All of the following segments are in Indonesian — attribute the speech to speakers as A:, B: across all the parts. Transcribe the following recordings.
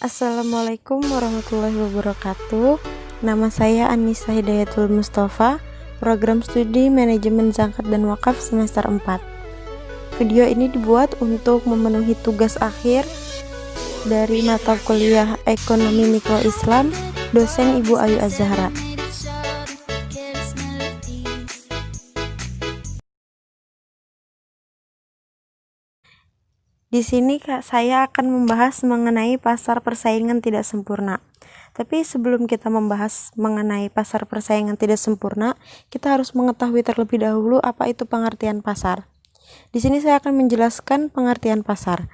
A: Assalamualaikum warahmatullahi wabarakatuh. Nama saya Anissa Hidayatul Mustafa, program studi Manajemen Zakat dan Wakaf semester 4. Video ini dibuat untuk memenuhi tugas akhir dari mata kuliah Ekonomi Mikro Islam, dosen Ibu Ayu Az-Zahra. Di sini saya akan membahas mengenai pasar persaingan tidak sempurna. Tapi sebelum kita membahas mengenai pasar persaingan tidak sempurna, kita harus mengetahui terlebih dahulu apa itu pengertian pasar. Di sini saya akan menjelaskan pengertian pasar.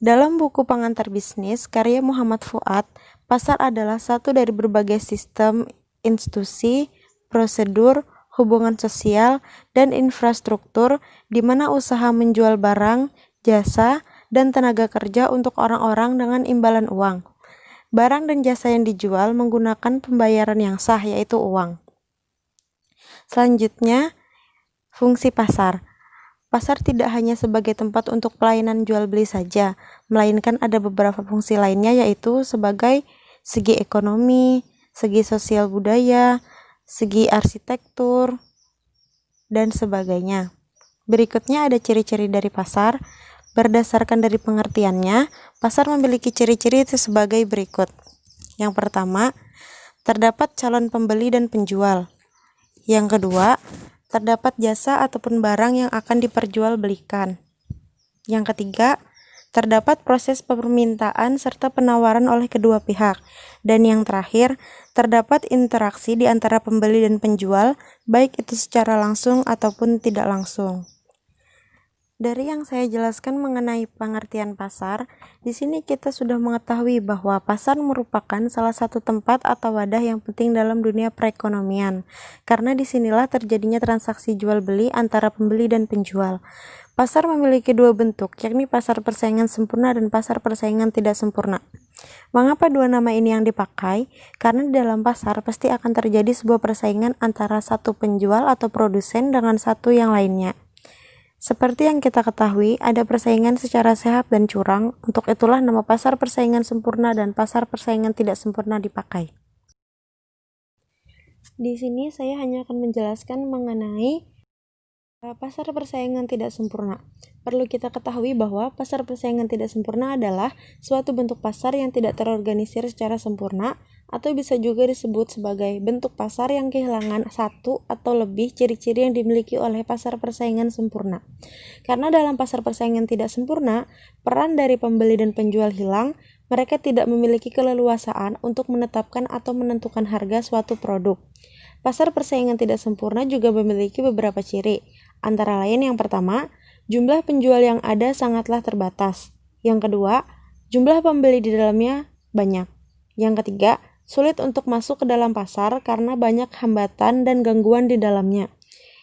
A: Dalam buku Pengantar Bisnis karya Muhammad Fuad, pasar adalah satu dari berbagai sistem, institusi, prosedur, hubungan sosial, dan infrastruktur di mana usaha menjual barang, jasa, dan tenaga kerja untuk orang-orang dengan imbalan uang. Barang dan jasa yang dijual menggunakan pembayaran yang sah, yaitu uang. Selanjutnya, fungsi pasar. Pasar tidak hanya sebagai tempat untuk pelayanan jual beli saja, melainkan ada beberapa fungsi lainnya, yaitu sebagai segi ekonomi, segi sosial budaya, segi arsitektur, dan sebagainya. Berikutnya ada ciri-ciri dari pasar. Berdasarkan dari pengertiannya, pasar memiliki ciri-ciri sebagai berikut. Yang pertama, terdapat calon pembeli dan penjual. Yang kedua, terdapat jasa ataupun barang yang akan diperjualbelikan. Yang ketiga, terdapat proses permintaan serta penawaran oleh kedua pihak. Dan yang terakhir, terdapat interaksi di antara pembeli dan penjual, baik itu secara langsung ataupun tidak langsung. Dari yang saya jelaskan mengenai pengertian pasar, di sini kita sudah mengetahui bahwa pasar merupakan salah satu tempat atau wadah yang penting dalam dunia perekonomian, karena disinilah terjadinya transaksi jual beli antara pembeli dan penjual. Pasar memiliki dua bentuk, yakni pasar persaingan sempurna dan pasar persaingan tidak sempurna. Mengapa dua nama ini yang dipakai? Karena di dalam pasar pasti akan terjadi sebuah persaingan antara satu penjual atau produsen dengan satu yang lainnya. Seperti yang kita ketahui, ada persaingan secara sehat dan curang. Untuk itulah nama pasar persaingan sempurna dan pasar persaingan tidak sempurna dipakai. Di sini saya hanya akan menjelaskan mengenai pasar persaingan tidak sempurna. Perlu kita ketahui bahwa pasar persaingan tidak sempurna adalah suatu bentuk pasar yang tidak terorganisir secara sempurna, atau bisa juga disebut sebagai bentuk pasar yang kehilangan satu atau lebih ciri-ciri yang dimiliki oleh pasar persaingan sempurna. Karena dalam pasar persaingan tidak sempurna, peran dari pembeli dan penjual hilang, mereka tidak memiliki keleluasaan untuk menetapkan atau menentukan harga suatu produk. Pasar persaingan tidak sempurna juga memiliki beberapa ciri, antara lain yang pertama, jumlah penjual yang ada sangatlah terbatas. Yang kedua, jumlah pembeli di dalamnya banyak. Yang ketiga, sulit untuk masuk ke dalam pasar karena banyak hambatan dan gangguan di dalamnya.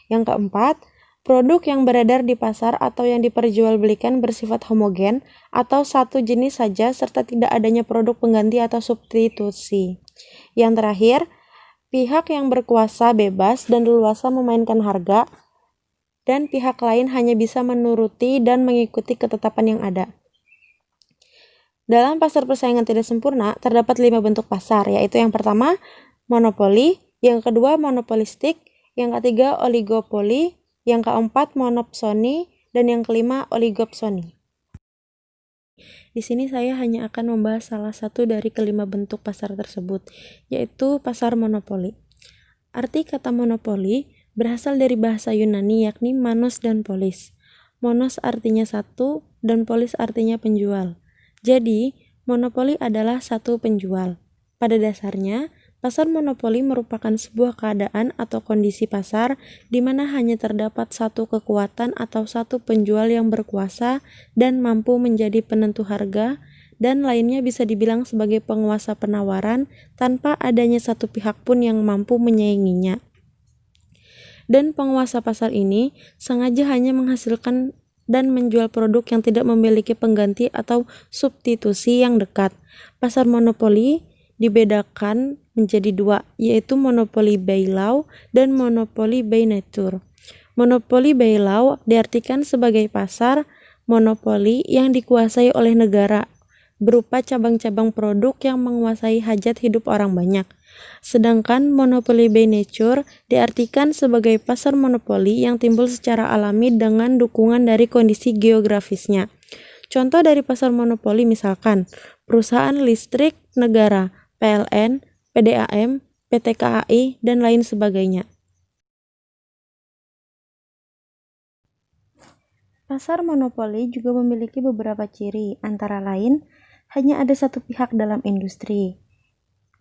A: Yang keempat, produk yang beredar di pasar atau yang diperjualbelikan bersifat homogen atau satu jenis saja serta tidak adanya produk pengganti atau substitusi. Yang terakhir, pihak yang berkuasa bebas dan leluasa memainkan harga, dan pihak lain hanya bisa menuruti dan mengikuti ketetapan yang ada. Dalam pasar persaingan tidak sempurna, terdapat 5 bentuk pasar, yaitu yang pertama, monopoli, yang kedua, monopolistik, yang ketiga, oligopoli, yang keempat, monopsoni, dan yang kelima, oligopsoni. Di sini saya hanya akan membahas salah satu dari kelima bentuk pasar tersebut, yaitu pasar monopoli. Arti kata monopoli berasal dari bahasa Yunani, yakni manos dan polis. Monos artinya satu dan polis artinya penjual. Jadi, monopoli adalah satu penjual. Pada dasarnya, pasar monopoli merupakan sebuah keadaan atau kondisi pasar di mana hanya terdapat satu kekuatan atau satu penjual yang berkuasa dan mampu menjadi penentu harga, dan lainnya bisa dibilang sebagai penguasa penawaran tanpa adanya satu pihak pun yang mampu menyainginya. Dan penguasa pasar ini sengaja hanya menghasilkan dan menjual produk yang tidak memiliki pengganti atau substitusi yang dekat. Pasar monopoli dibedakan menjadi dua, yaitu monopoli by law dan monopoli by nature. Monopoli by law diartikan sebagai pasar monopoli yang dikuasai oleh negara, berupa cabang-cabang produk yang menguasai hajat hidup orang banyak. Sedangkan monopoli by nature diartikan sebagai pasar monopoli yang timbul secara alami dengan dukungan dari kondisi geografisnya. Contoh dari pasar monopoli misalkan perusahaan listrik negara, PLN, PDAM, PT KAI, dan lain sebagainya. Pasar monopoli juga memiliki beberapa ciri, antara lain hanya ada satu pihak dalam industri.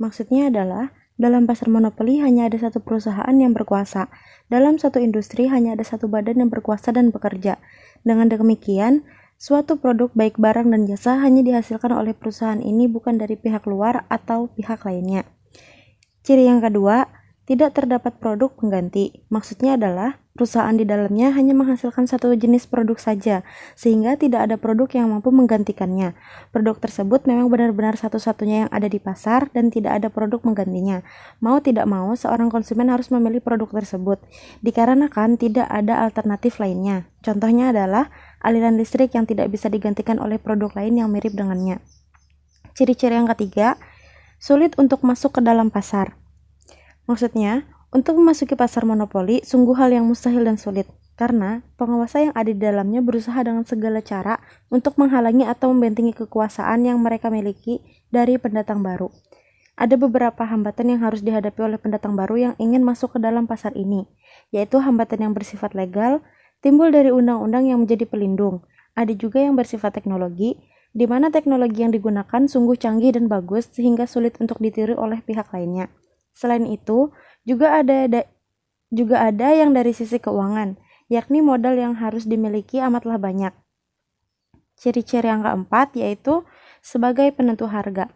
A: Maksudnya adalah, dalam pasar monopoli hanya ada satu perusahaan yang berkuasa. Dalam satu industri hanya ada satu badan yang berkuasa dan bekerja. Dengan demikian, suatu produk baik barang dan jasa hanya dihasilkan oleh perusahaan ini, bukan dari pihak luar atau pihak lainnya. Ciri yang kedua, tidak terdapat produk pengganti. Maksudnya adalah perusahaan di dalamnya hanya menghasilkan satu jenis produk saja, sehingga tidak ada produk yang mampu menggantikannya. Produk tersebut memang benar-benar satu-satunya yang ada di pasar dan tidak ada produk menggantinya. Mau tidak mau, seorang konsumen harus memilih produk tersebut, dikarenakan tidak ada alternatif lainnya. Contohnya adalah aliran listrik yang tidak bisa digantikan oleh produk lain yang mirip dengannya. Ciri-ciri yang ketiga, sulit untuk masuk ke dalam pasar. Maksudnya, untuk memasuki pasar monopoli sungguh hal yang mustahil dan sulit, karena penguasa yang ada di dalamnya berusaha dengan segala cara untuk menghalangi atau membentengi kekuasaan yang mereka miliki dari pendatang baru. Ada beberapa hambatan yang harus dihadapi oleh pendatang baru yang ingin masuk ke dalam pasar ini, yaitu hambatan yang bersifat legal, timbul dari undang-undang yang menjadi pelindung. Ada juga yang bersifat teknologi, di mana teknologi yang digunakan sungguh canggih dan bagus sehingga sulit untuk ditiru oleh pihak lainnya. Selain itu, juga ada yang dari sisi keuangan, yakni modal yang harus dimiliki amatlah banyak. Ciri-ciri yang keempat yaitu sebagai penentu harga.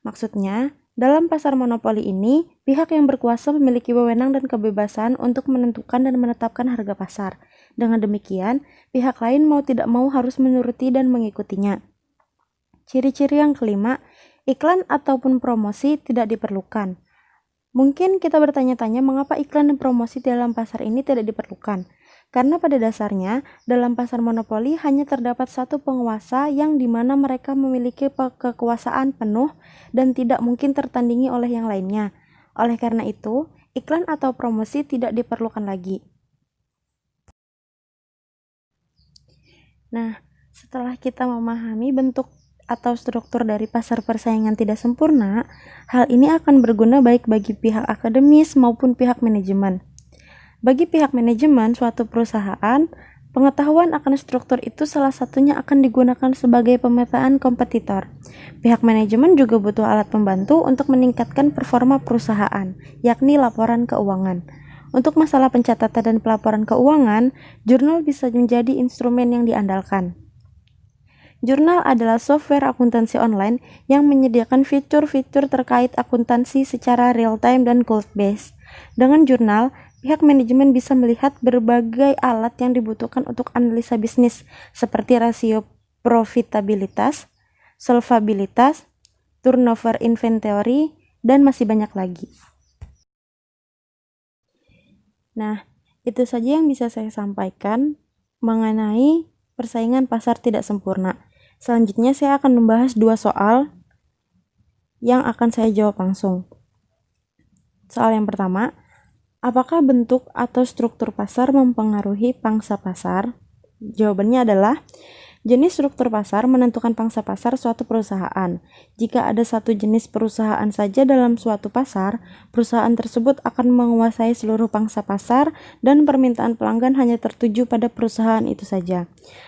A: Maksudnya, dalam pasar monopoli ini, pihak yang berkuasa memiliki wewenang dan kebebasan untuk menentukan dan menetapkan harga pasar. Dengan demikian, pihak lain mau tidak mau harus menuruti dan mengikutinya. Ciri-ciri yang kelima, iklan ataupun promosi tidak diperlukan. Mungkin kita bertanya-tanya mengapa iklan dan promosi dalam pasar ini tidak diperlukan. Karena pada dasarnya, dalam pasar monopoli hanya terdapat satu penguasa yang dimana mereka memiliki kekuasaan penuh dan tidak mungkin tertandingi oleh yang lainnya. Oleh karena itu, iklan atau promosi tidak diperlukan lagi. Nah, setelah kita memahami bentuk atau struktur dari pasar persaingan tidak sempurna, hal ini akan berguna baik bagi pihak akademis maupun pihak manajemen. Bagi pihak manajemen suatu perusahaan, pengetahuan akan struktur itu salah satunya akan digunakan sebagai pemetaan kompetitor. Pihak manajemen juga butuh alat pembantu untuk meningkatkan performa perusahaan, yakni laporan keuangan. Untuk masalah pencatatan dan pelaporan keuangan, jurnal bisa menjadi instrumen yang diandalkan. Jurnal adalah software akuntansi online yang menyediakan fitur-fitur terkait akuntansi secara real-time dan cloud-based. Dengan jurnal, pihak manajemen bisa melihat berbagai alat yang dibutuhkan untuk analisa bisnis, seperti rasio profitabilitas, solvabilitas, turnover inventory, dan masih banyak lagi. Nah, itu saja yang bisa saya sampaikan mengenai persaingan pasar tidak sempurna. Selanjutnya saya akan membahas dua soal yang akan saya jawab langsung. Soal yang pertama, apakah bentuk atau struktur pasar mempengaruhi pangsa pasar? Jawabannya adalah, jenis struktur pasar menentukan pangsa pasar suatu perusahaan. Jika ada satu jenis perusahaan saja dalam suatu pasar, perusahaan tersebut akan menguasai seluruh pangsa pasar dan permintaan pelanggan hanya tertuju pada perusahaan itu saja.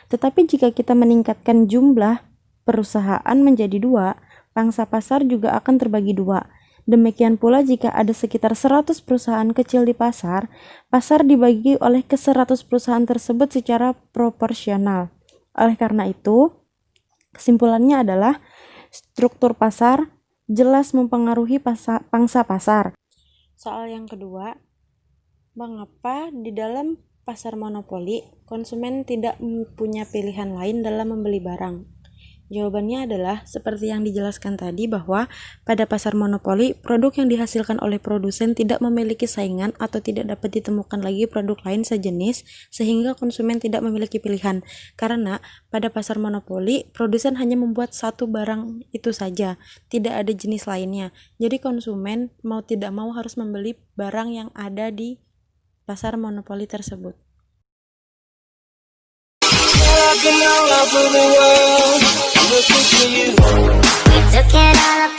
A: Tetapi jika kita meningkatkan jumlah perusahaan menjadi 2, pangsa pasar juga akan terbagi 2. Demikian pula jika ada sekitar 100 perusahaan kecil di pasar, pasar dibagi oleh ke-100 perusahaan tersebut secara proporsional. Oleh karena itu, kesimpulannya adalah struktur pasar jelas mempengaruhi pangsa pasar. Soal yang kedua, mengapa di dalam pasar monopoli konsumen tidak punya pilihan lain dalam membeli barang? Jawabannya adalah seperti yang dijelaskan tadi bahwa pada pasar monopoli, produk yang dihasilkan oleh produsen tidak memiliki saingan atau tidak dapat ditemukan lagi produk lain sejenis sehingga konsumen tidak memiliki pilihan. Karena pada pasar monopoli, produsen hanya membuat satu barang itu saja, tidak ada jenis lainnya. Jadi konsumen mau tidak mau harus membeli barang yang ada di pasar monopoli tersebut.
B: Looking all over the world, looking for you. We took it all